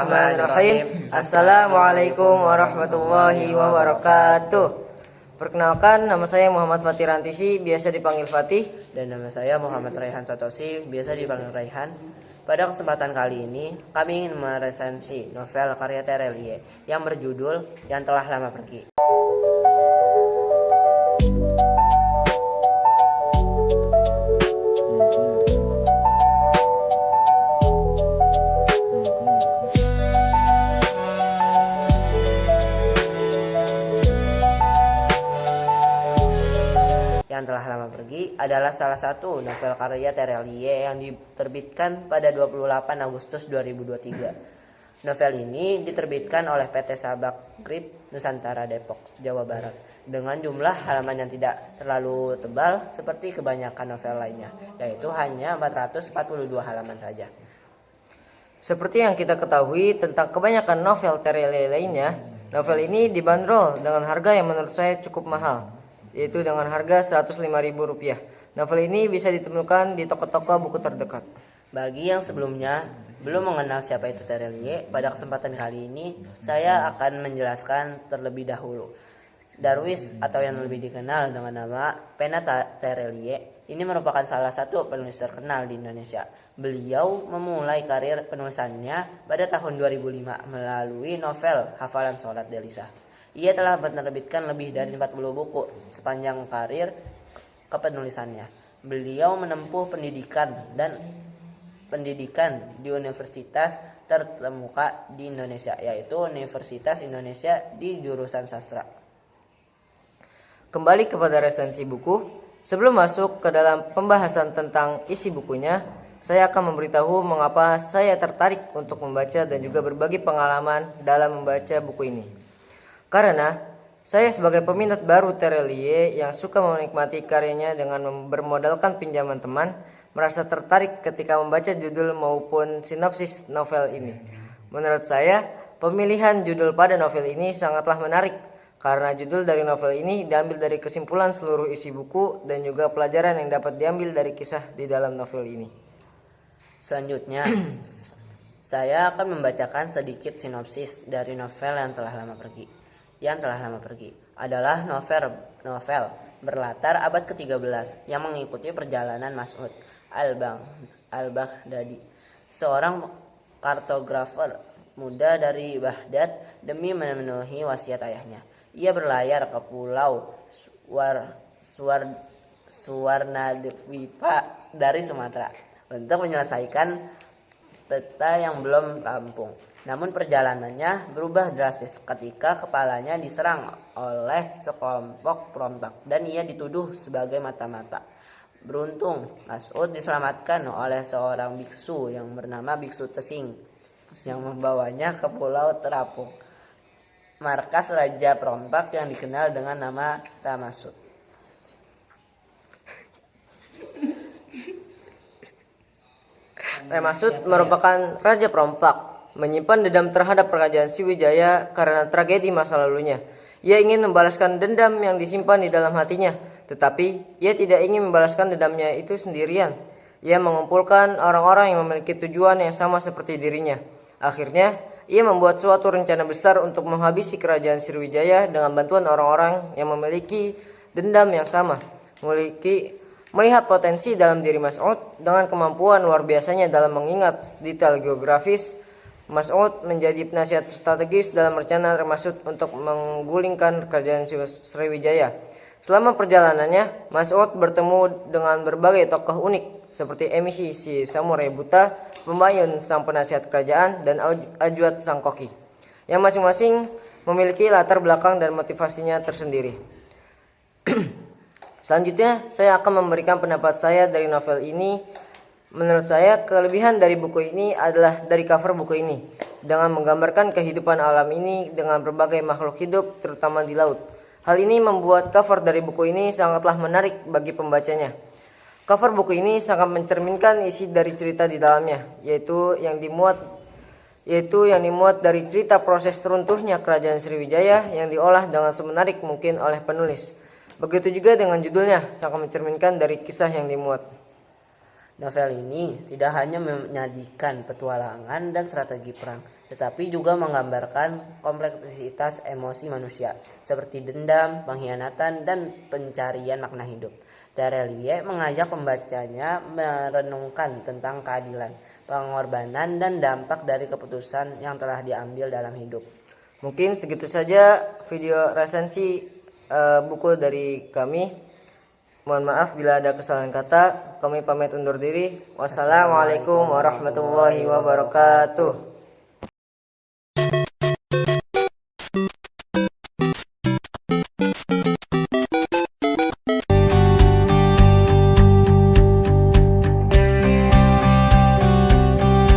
Bismillahirrahmanirrahim. Assalamualaikum warahmatullahi wabarakatuh. Perkenalkan, nama saya Muhammad Fatih Rantisi, biasa dipanggil Fatih. Dan nama saya Muhammad Raihan Satosi, biasa dipanggil Raihan. Pada kesempatan kali ini, kami ingin meresensi novel karya Terelie yang berjudul Yang Telah Lama Pergi. Yang Telah Lama Pergi adalah salah satu novel karya Terelie yang diterbitkan pada 28 Agustus 2023. Novel ini diterbitkan oleh PT Sabak Grip Nusantara Depok, Jawa Barat, dengan jumlah halaman yang tidak terlalu tebal seperti kebanyakan novel lainnya, yaitu hanya 442 halaman saja. Seperti yang kita ketahui tentang kebanyakan novel Terelie lainnya, novel ini dibanderol dengan harga yang menurut saya cukup mahal, yaitu dengan harga Rp105.000. Novel ini bisa ditemukan di toko-toko buku terdekat. Bagi yang sebelumnya belum mengenal siapa itu Terelie, pada kesempatan kali ini saya akan menjelaskan terlebih dahulu. Darwis atau yang lebih dikenal dengan nama Pena Terelie ini merupakan salah satu penulis terkenal di Indonesia. Beliau memulai karir penulisannya pada tahun 2005 melalui novel Hafalan Sholat Delisa. Ia telah menerbitkan lebih dari 40 buku sepanjang karir kepenulisannya. Beliau menempuh pendidikan di universitas terkemuka di Indonesia, yaitu Universitas Indonesia di jurusan sastra. Kembali kepada resensi buku, sebelum masuk ke dalam pembahasan tentang isi bukunya, saya akan memberitahu mengapa saya tertarik untuk membaca dan juga berbagi pengalaman dalam membaca buku ini. Karena saya sebagai peminat baru Terelie yang suka menikmati karyanya dengan bermodalkan pinjaman teman, merasa tertarik ketika membaca judul maupun sinopsis novel ini. Menurut saya, pemilihan judul pada novel ini sangatlah menarik, karena judul dari novel ini diambil dari kesimpulan seluruh isi buku dan juga pelajaran yang dapat diambil dari kisah di dalam novel ini. Selanjutnya, saya akan membacakan sedikit sinopsis dari novel Yang Telah Lama Pergi. Yang Telah Lama Pergi adalah novel berlatar abad ke-13 yang mengikuti perjalanan Mas'ud al-Baghdadi, seorang kartografer muda dari Baghdad demi memenuhi wasiat ayahnya. Ia berlayar ke pulau Suwarnadwipa dari Sumatera untuk menyelesaikan peta yang belum rampung. Namun perjalanannya berubah drastis ketika kepalanya diserang oleh sekelompok perompak dan ia dituduh sebagai mata-mata. Beruntung, Mas'ud diselamatkan oleh seorang biksu yang bernama Biksu Tesing yang membawanya ke Pulau Terapung, markas raja perompak yang dikenal dengan nama Ramasud. Ramasud merupakan raja perompak, menyimpan dendam terhadap kerajaan Sriwijaya karena tragedi masa lalunya. Ia ingin membalaskan dendam yang disimpan di dalam hatinya, tetapi ia tidak ingin membalaskan dendamnya itu sendirian. Ia mengumpulkan orang-orang yang memiliki tujuan yang sama seperti dirinya. Akhirnya, ia membuat suatu rencana besar untuk menghabisi kerajaan Sriwijaya dengan bantuan orang-orang yang memiliki dendam yang sama. Melihat potensi dalam diri Mas'ud dengan kemampuan luar biasanya dalam mengingat detail geografis, Mas'ud menjadi penasihat strategis dalam rencana Ramasud untuk menggulingkan kerajaan Sriwijaya. Selama perjalanannya, Mas'ud bertemu dengan berbagai tokoh unik seperti Emishi si samurai buta, Pembayun sang penasihat kerajaan, dan Ajuat sang koki, yang masing-masing memiliki latar belakang dan motivasinya tersendiri. Selanjutnya, saya akan memberikan pendapat saya dari novel ini. Menurut saya, kelebihan dari buku ini adalah dari cover buku ini, dengan menggambarkan kehidupan alam ini dengan berbagai makhluk hidup, terutama di laut. Hal ini membuat cover dari buku ini sangatlah menarik bagi pembacanya. Cover buku ini sangat mencerminkan isi dari cerita di dalamnya, yaitu yang dimuat dari cerita proses runtuhnya kerajaan Sriwijaya yang diolah dengan semenarik mungkin oleh penulis. Begitu juga dengan judulnya, sangat mencerminkan dari kisah yang dimuat. Novel ini tidak hanya menyajikan petualangan dan strategi perang, tetapi juga menggambarkan kompleksitas emosi manusia, seperti dendam, pengkhianatan, dan pencarian makna hidup. Terelie mengajak pembacanya merenungkan tentang keadilan, pengorbanan, dan dampak dari keputusan yang telah diambil dalam hidup. Mungkin segitu saja video resensi buku dari kami. Mohon maaf bila ada kesalahan kata. Kami pamit undur diri. Wassalamualaikum warahmatullahi wabarakatuh.